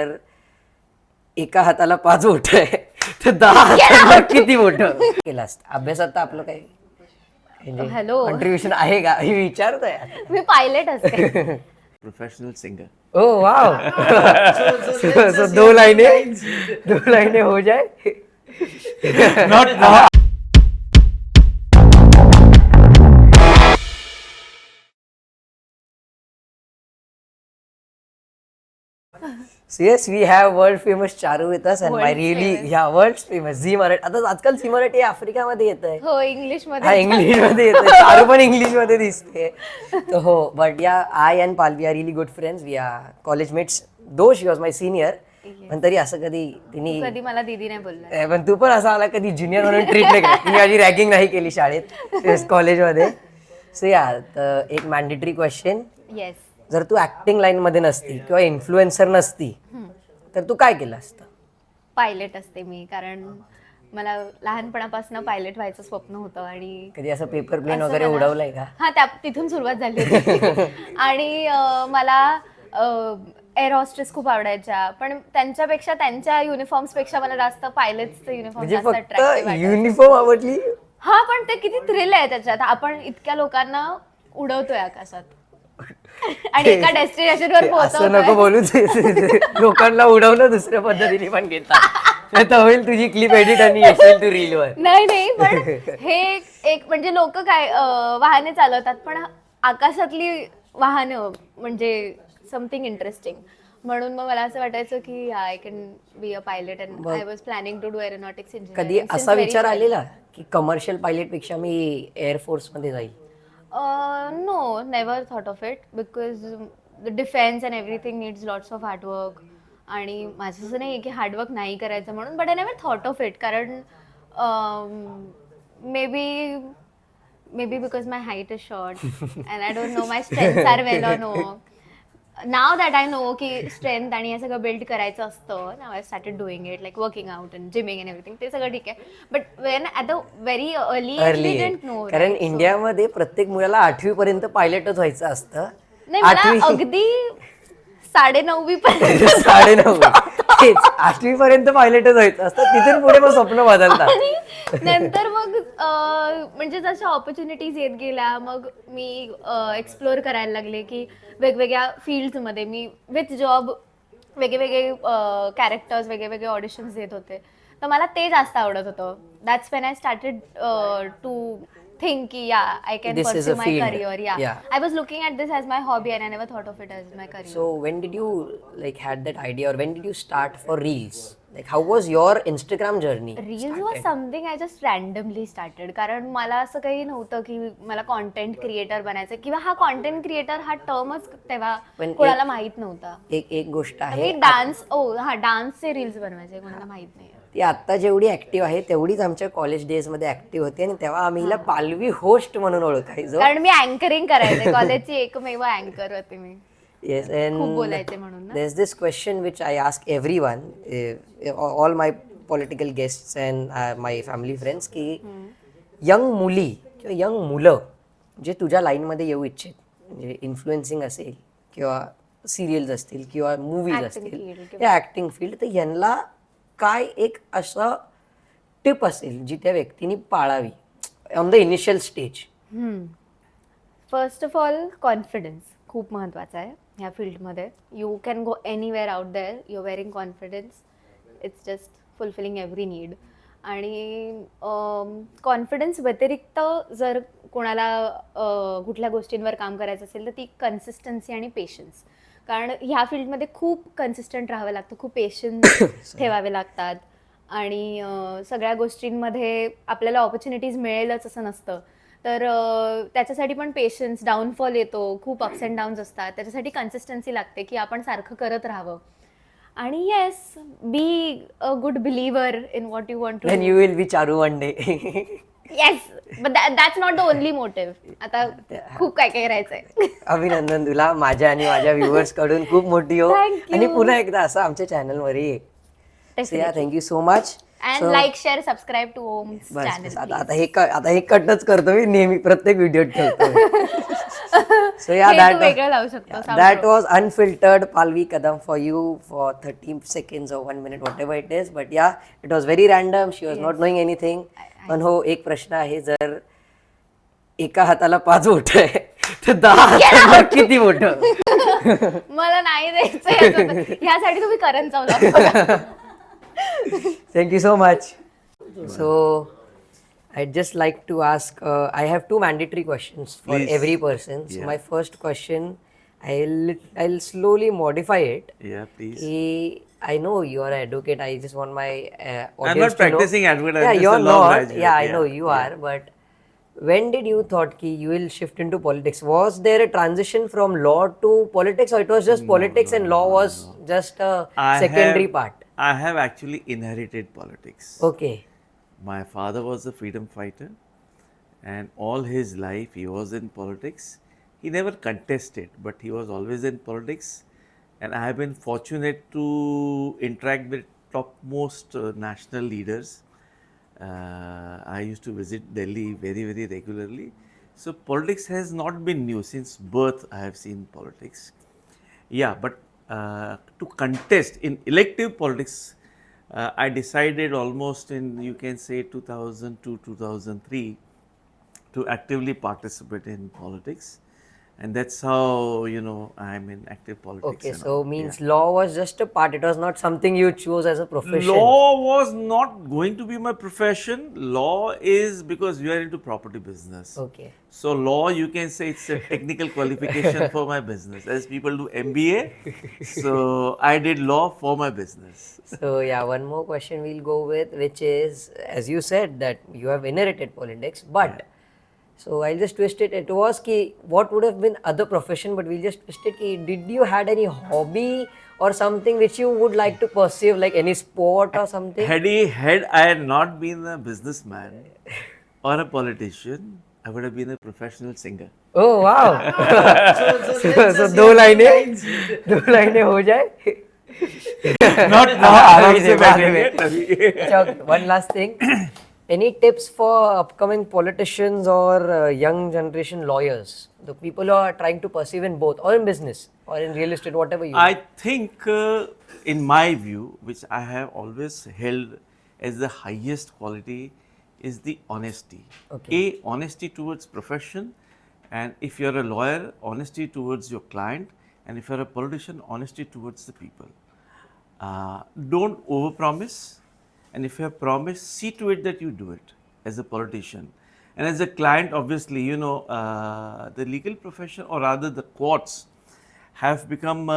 तर एका हाताला 5 बोट आहे तर 10 हाताला किती बोट केलास अभ्यासात? तर आपलं काय हॅलो कॉन्ट्रीब्युशन आहे का हे विचारतोय. मी पायलट असते. Professional singer. Oh wow. So 2 लाइनें हो जाए. Not So yes, we have world famous Charu with us and my really world famous Zee Marathi. आता आजकाल Zee Marathi आफ्रिकामध्ये येतंय. हो इंग्लिश मध्ये. हा इंग्लिश मध्ये येतंय. चारू पण इंग्लिश मध्ये दिसते. तर हो but yeah I and Palavi are really good friends. We are college mates. Though she was my senior. पण तरी असं कधी मला दीदी नाही बोलला. पण तू पण असा आला कधी ज्युनियर म्हणून ट्रीट नाही केली. तिने माझी रॅगिंग नाही केली शाळेत कॉलेजमध्ये. सो या एक मॅन्डेटरी क्वेश्चन. येस. जर तू ऍक्टिंग लाईन मध्ये नसती किंवा इन्फ्लुएन्सर नसती तर तू काय केलं असतं? पायलट असते मी, कारण मला लहानपणापासून पायलट व्हायचं स्वप्न होतं. आणि कधी असं पेपर प्लेन वगैरे उडवलंय का? हा तिथून सुरुवात झाली होती. आणि मला एअर हॉस्टेस खूप आवडायच्या, पण त्यांच्यापेक्षा त्यांच्या युनिफॉर्म्स पेक्षा मला जास्त पायलटचं युनिफॉर्म जास्त अट्रॅक्टिव्ह वाटायचं. युनिफॉर्म आवडली? हा, पण ते किती थ्रिल आहे त्याच्यात. आपण इतक्या लोकांना उडवतोय आकाशात आणि एका डेस्टिनेशन वर पोहोचवतोय. असं नको बोलू. लोकांना उडवणं दुसऱ्या पद्धतीने पण घेतात. तर होईल तुझी क्लिप एडिट आणि येशील तू रील वर. नाही पण हे एक म्हणजे लोक काय वाहने चालवतात, पण आकाशातली वाहनं म्हणजे समथिंग इंटरेस्टिंग. म्हणून मग मला असं वाटायचं की I can be a pilot and I was planning to do aeronautics engineering. कधी असा विचार आलेला की कमर्शियल पायलट पेक्षा मी एअरफोर्स मध्ये जाईल? No, never thought of it because the defense and everything needs lots of hard work. आणि माझं असं नाही की हार्डवर्क नाही करायचं म्हणून, but I never thought of it. कारण maybe because my height is short and I don't know my strengths are well or no. Now that I know key strength आणि हे सगळं बिल्ड करायचं असतं. Now I started doing it, like working out and gymming and everything. ते सगळं ठीक आहे, but when at a very early didn't know. कारण इंडियामध्ये प्रत्येक मुलाला 8वी पर्यंत पायलटच व्हायचं असतं. नाही, मला अगदी 9.5 पर्यंत 9.5 8वी पर्यंत पायलटच व्हायचं असतं. तिथून पुढे मग स्वप्न बदलतात. आणि नंतर मग म्हणजे जशा ऑपॉर्च्युनिटीज येत गेल्या, मग मी एक्सप्लोअर करायला लागले की वेगवेगळ्या फील्ड्समध्ये मी विथ जॉब वेगवेगळे कॅरेक्टर्स वेगवेगळे ऑडिशन्स देत होते. तर मला ते जास्त आवडत होतं. That's when I started to think I can pursue my career. Yeah. I was looking at this as my hobby and I never thought of it as my career. So when did you had that idea, or when did you start for reels? Like how was your Instagram journey? Reels was something I just randomly started. कारण मला असं काही नव्हतं की मला content creator बनायचं, किंवा हा कॉन्टेंट क्रिएटर हा टर्मच तेव्हा कोणाला माहित नव्हता. एक गोष्ट आहे, डान्सचे रील्स बनवायचे, कोणाला माहित नाही. ती आता जेवढी ऍक्टिव्ह आहे तेवढीच आमच्या कॉलेज डेज मध्ये ऍक्टिव्ह होती. आणि तेव्हा आम्ही हिला पालवी होस्ट म्हणून ओळखायचो, कारण मी अँकरिंग करायचे. कॉलेजची एकमेव अँकर होते मी. Yes, and खूप बोलायचे म्हणून ना. there's this question which I ask everyone, all my political guests and my family friends, की यंग मुली किंवा यंग मुलं जे तुझ्या लाईनमध्ये येऊ इच्छित, म्हणजे इन्फ्लुएन्सिंग असेल किंवा सिरियल्स असतील किंवा मूवीज असतील या ऍक्टिंग फील्ड, तर यांना काय एक असं टिप असेल जी त्या व्यक्तीने पाळावी on the initial stage? First of all confidence खूप महत्त्वाचा आहे ह्या फील्डमध्ये. You can go anywhere out there, you wearing confidence. It's just fulfilling every need. आणि कॉन्फिडन्स व्यतिरिक्त जर कोणाला कुठल्या गोष्टींवर काम करायचं असेल तर ती कन्सिस्टन्सी आणि पेशन्स. कारण ह्या फील्डमध्ये खूप कन्सिस्टंट राहावं लागतं, खूप पेशन्स ठेवावे लागतात. आणि सगळ्या गोष्टींमध्ये आपल्याला ऑपॉर्च्युनिटीज मिळेलच असं नसतं. तर त्याच्यासाठी पण पेशन्स, डाऊनफॉल येतो, खूप अप्स अँड डाऊन्स असतात. त्याच्यासाठी कन्सिस्टन्सी लागते की आपण सारखं करत राहावं. आणि yes, be a good believer in what you want to do. And you will be Charu one day. Yes, but that's not the only motive. आता खूप काय काय करायचंय. अभिनंदन तुला माझ्या आणि माझ्या व्ह्युअर्स कडून. खूप मोठी हो. आणि पुन्हा एकदा असं आमच्या चॅनलवर ये. So yeah, thank you so much. And So, like, share, subscribe to Om's बस channel. बस आता हे कटच करतो मी नेहमी प्रत्येक व्हिडिओ ठेवतो. So yeah, हे तू वेगळं लावू शकतो. that was unfiltered Palvi Kadam for you for 30 seconds or 1 minute, whatever it is. But yeah, it was very random. She was not knowing anything. पण हो, एक प्रश्न आहे, जर एका हाताला 5 बोट आहे तर 10 हाताला किती बोट? मला नाही द्यायचं ह्यासाठी तुम्ही करण Chawla. Thank you so much. So, I'd just like to ask, I have 2 mandatory questions for Please. every person. So, Yeah. my first question, I'll slowly modify it. Yeah, please. Ki, I know you are an advocate. I just want my audience I'm not practicing to know. advocate. I'm Yeah, just you're a law not. graduate. Yeah, I know you are. But when did you thought ki you will shift into politics? Was there a transition from law to politics, or it was just politics and law was just a secondary part? I have actually inherited politics. Okay. My father was a freedom fighter, and all his life he was in politics. He never contested, but he was always in politics. And I have been fortunate to interact with topmost national leaders. I used to visit Delhi very, very regularly. So politics has not been new. Since birth, I have seen politics. Yeah, but to contest in elective politics, I decided almost in, you can say, 2002, 2003 to actively participate in politics. And that's how, you know, I'm in active politics. Okay, and so all. means law was just a part. It was not something you chose as a profession. Law was not going to be my profession. Law is because we are into property business. Okay. So law, you can say it's a technical qualification for my business. As people do MBA, so I did law for my business. So yeah, one more question we'll go with, which is, as you said that you have inherited politics, but so I'll just twist it. It was ki what would have been other profession, but we'll just twist it ki did you had any hobby or something which you would like to pursue, like any sport or something? Had I not been a businessman or a politician, I would have been a professional singer. Oh wow! so दो लाइनें हो जाए. Not now. आराम से बैठेंगे तभी. Chak, one last thing. Any tips for upcoming politicians or young generation lawyers? The people who are trying to pursue in both, or in business, or in real estate, whatever you. I think, in my view, which I have always held as the highest quality, is the honesty. Okay. Honesty towards profession, and if you're a lawyer, honesty towards your client, and if you're a politician, honesty towards the people. Don't overpromise, and if you have promised, see to it that you do it as a politician. And as a client, obviously, you know, the legal profession, or rather the courts, have become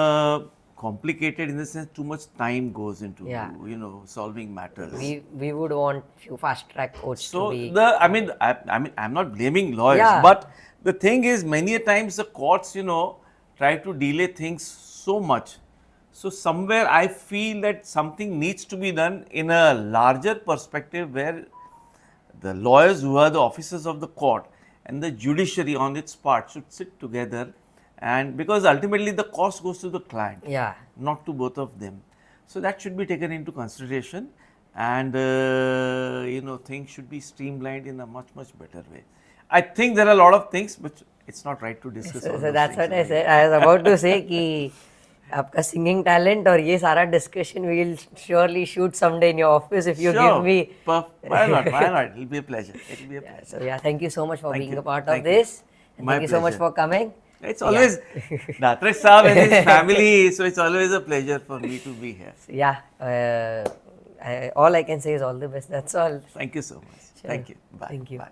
complicated in the sense too much time goes into, you know, solving matters. We would want few fast track courts So to be. I'm not blaming lawyers, Yeah. but the thing is, many a times the courts, you know, try to delay things so much. So somewhere I feel that something needs to be done in a larger perspective, where the lawyers who are the officers of the court and the judiciary on its part should sit together, and because ultimately the cost goes to the client, Yeah. not to both of them. So that should be taken into consideration, and you know, things should be streamlined in a much better way. I think there are a lot of things, but it's not right to discuss. all So those that's things what I over said. I was about to say कि आपका singing talent और ये सारा discussion we will surely shoot someday in your office if you Sure. give me. Why not? Why not? It'll be a pleasure. It'll be a pleasure. So yeah, thank you so much for Thank being you. a part Thank of you. this. And My thank you so much pleasure. for coming. It's always Datraj Saab and his family, so it's always a pleasure for me to be here. Yeah, all I can say is all the best. That's all. Thank you so much. Sure. Thank you. Bye. Thank you. Bye.